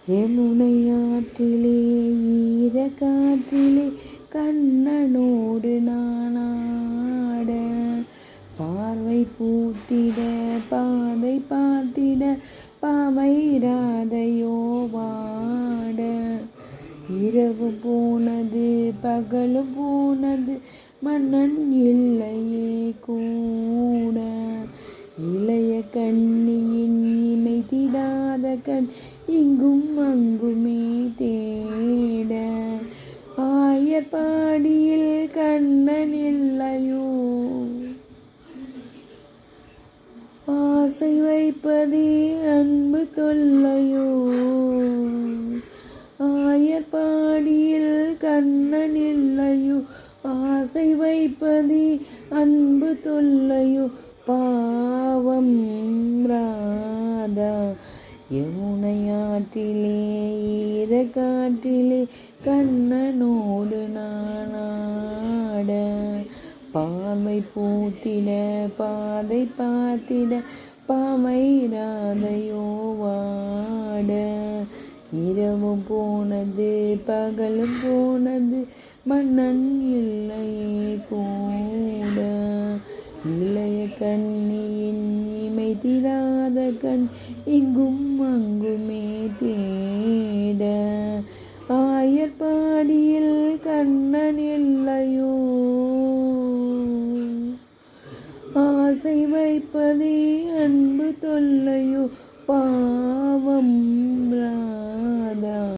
யமுனையாற்றிலே ஈரக்காற்றிலே கண்ணனோடு நானாட, பார்வை பூத்திட பாதை பார்த்திட பாவைராதையோ வாட. இரவு போனது பகலும் போனது மன்னன் இல்லையே கூட. இளைய கண்ணியின் இமை திடாத கண் இங்கும் அங்குமே தேட. ஆயர்பாடியில் கண்ணன் இல்லையோ, ஆசை வைப்பதே அன்பு தொல்லையோ. ஆயர்பாடியில் கண்ணன் இல்லையோ, ஆசை வைப்பதே அன்பு தொல்லையோ. பாவம் ராதா யமுனையாற்றிலே ஈரக்காற்றிலே கண்ணனோடு நானாட, பார்வை பூத்திட பாதை பார்த்திட பாவைராதையோ வாட. இரவும் போனது பகலும் போனது மன்னன் இல்லையே கூட. இளைய கண்ணியின் இமை திராத கண் இங்கும் அங்குமே தேட. ஆயர்பாடியில் கண்ணன் இல்லையோ, ஆசை வைப்பதே அன்பு தொல்லையோ. பாவம்